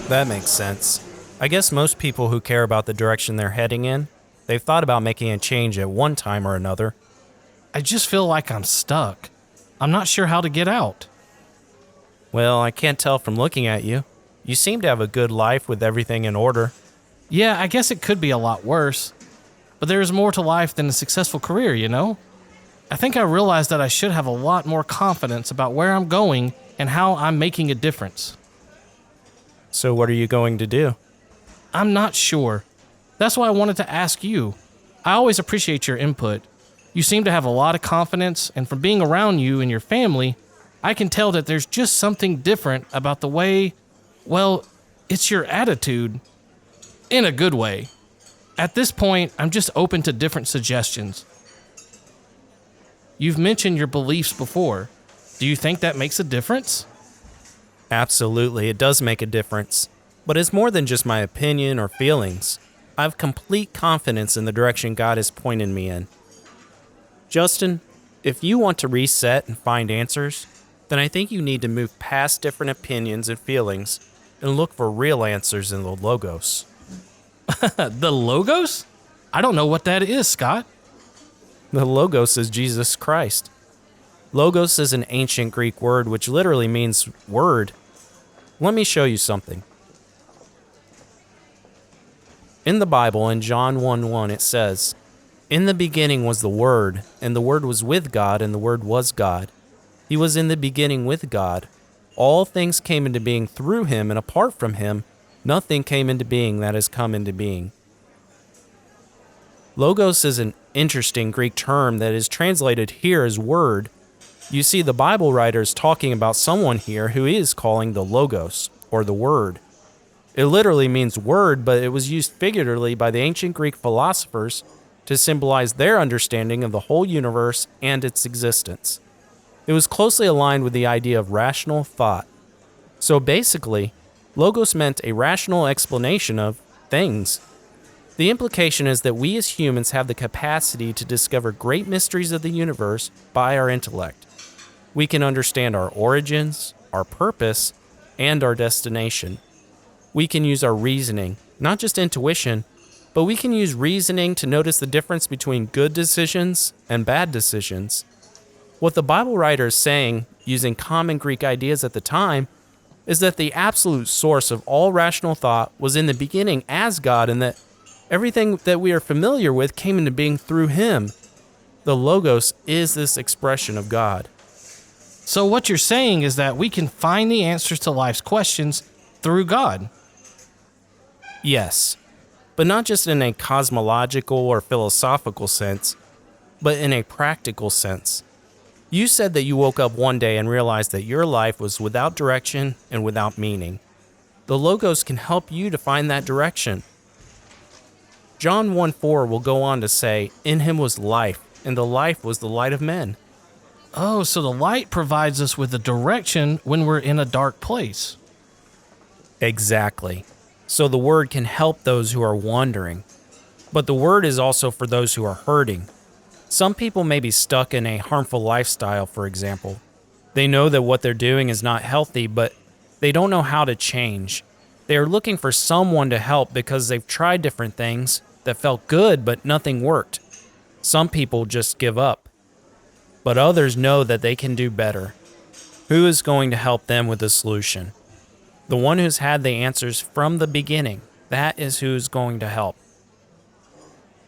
That makes sense. I guess most people who care about the direction they're heading in, they've thought about making a change at one time or another. I just feel like I'm stuck. I'm not sure how to get out. Well, I can't tell from looking at you. You seem to have a good life with everything in order. Yeah, I guess it could be a lot worse. But there's more to life than a successful career, you know? I think I realized that I should have a lot more confidence about where I'm going and how I'm making a difference. So what are you going to do? I'm not sure. That's why I wanted to ask you. I always appreciate your input. You seem to have a lot of confidence, and from being around you and your family, I can tell that there's just something different about the way, well, it's your attitude. In a good way. At this point, I'm just open to different suggestions. You've mentioned your beliefs before. Do you think that makes a difference? Absolutely, it does make a difference. But it's more than just my opinion or feelings. I have complete confidence in the direction God has pointed me in. Justin, if you want to reset and find answers, then I think you need to move past different opinions and feelings and look for real answers in the Logos. The Logos? I don't know what that is, Scott. The Logos is Jesus Christ. Logos is an ancient Greek word which literally means word. Let me show you something. In the Bible, in John 1:1, it says, "In the beginning was the Word, and the Word was with God, and the Word was God. He was in the beginning with God. All things came into being through him, and apart from him, nothing came into being that has come into being." Logos is an interesting Greek term that is translated here as word. You see, the Bible writer is talking about someone here who he is calling the Logos, or the Word. It literally means word, but it was used figuratively by the ancient Greek philosophers to symbolize their understanding of the whole universe and its existence. It was closely aligned with the idea of rational thought. So basically, Logos meant a rational explanation of things. The implication is that we as humans have the capacity to discover great mysteries of the universe by our intellect. We can understand our origins, our purpose, and our destination. We can use our reasoning, not just intuition, but we can use reasoning to notice the difference between good decisions and bad decisions. What the Bible writer is saying, using common Greek ideas at the time, is that the absolute source of all rational thought was in the beginning as God, and that everything that we are familiar with came into being through him. The Logos is this expression of God. So what you're saying is that we can find the answers to life's questions through God. Yes, but not just in a cosmological or philosophical sense, but in a practical sense. You said that you woke up one day and realized that your life was without direction and without meaning. The Logos can help you to find that direction. John 1:4 will go on to say, "In him was life, and the life was the light of men." Oh, so the light provides us with a direction when we're in a dark place. Exactly. So the Word can help those who are wandering. But the Word is also for those who are hurting. Some people may be stuck in a harmful lifestyle, for example. They know that what they're doing is not healthy, but they don't know how to change. They are looking for someone to help because they've tried different things that felt good, but nothing worked. Some people just give up. But others know that they can do better. Who is going to help them with the solution? The one who's had the answers from the beginning. That is who's going to help.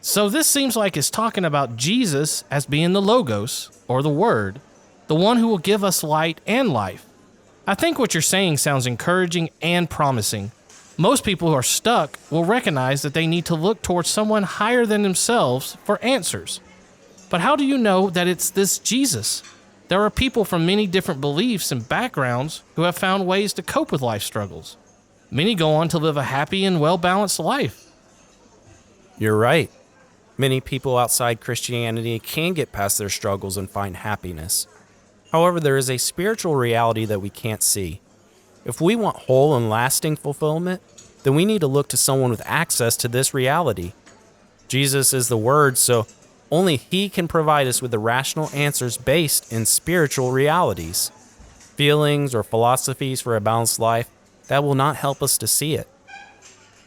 So this seems like it's talking about Jesus as being the Logos, or the Word, the one who will give us light and life. I think what you're saying sounds encouraging and promising. Most people who are stuck will recognize that they need to look towards someone higher than themselves for answers. But how do you know that it's this Jesus? There are people from many different beliefs and backgrounds who have found ways to cope with life struggles. Many go on to live a happy and well-balanced life. You're right. Many people outside Christianity can get past their struggles and find happiness. However, there is a spiritual reality that we can't see. If we want whole and lasting fulfillment, then we need to look to someone with access to this reality. Jesus is the Word, so only He can provide us with the rational answers based in spiritual realities. Feelings or philosophies for a balanced life, that will not help us to see it.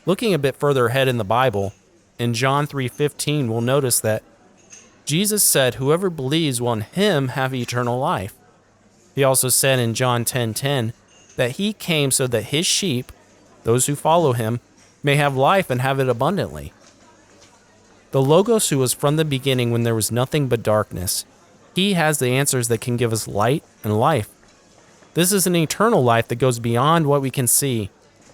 Looking a bit further ahead in the Bible, in John 3:15, we'll notice that Jesus said, "Whoever believes will in him have eternal life." He also said in John 10:10 that he came so that his sheep, those who follow him, may have life and have it abundantly. The Logos who was from the beginning when there was nothing but darkness, he has the answers that can give us light and life. This is an eternal life that goes beyond what we can see.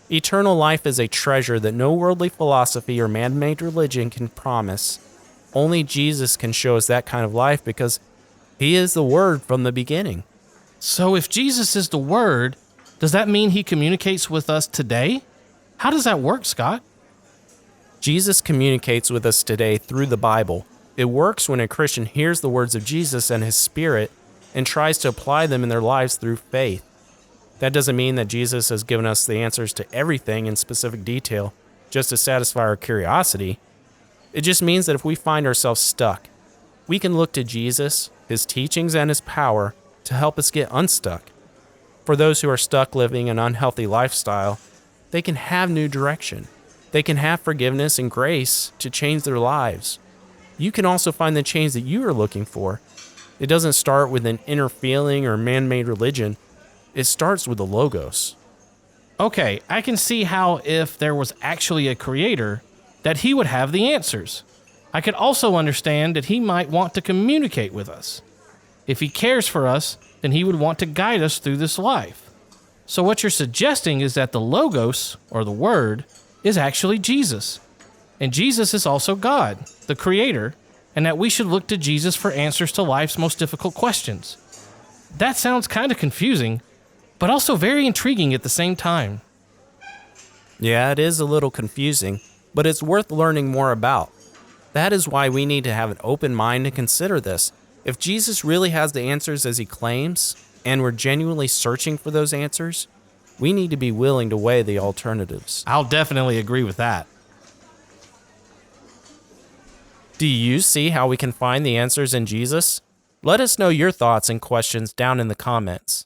Eternal life is a treasure that no worldly philosophy or man-made religion can promise. Only Jesus can show us that kind of life because he is the Word from the beginning. So if Jesus is the Word, does that mean he communicates with us today? How does that work, Scott? Jesus communicates with us today through the Bible. It works when a Christian hears the words of Jesus and his Spirit and tries to apply them in their lives through faith. That doesn't mean that Jesus has given us the answers to everything in specific detail just to satisfy our curiosity. It just means that if we find ourselves stuck, we can look to Jesus, his teachings, and his power to help us get unstuck. For those who are stuck living an unhealthy lifestyle, they can have new direction. They can have forgiveness and grace to change their lives. You can also find the change that you are looking for. It doesn't start with an inner feeling or man-made religion. It starts with the Logos. Okay, I can see how if there was actually a creator, that he would have the answers. I could also understand that he might want to communicate with us. If he cares for us, then he would want to guide us through this life. So what you're suggesting is that the Logos, or the Word, is actually Jesus. And Jesus is also God, the Creator, and that we should look to Jesus for answers to life's most difficult questions. That sounds kind of confusing, but also very intriguing at the same time. Yeah, it is a little confusing, but it's worth learning more about. That is why we need to have an open mind to consider this. If Jesus really has the answers as he claims, and we're genuinely searching for those answers, we need to be willing to weigh the alternatives. I'll definitely agree with that. Do you see how we can find the answers in Jesus? Let us know your thoughts and questions down in the comments.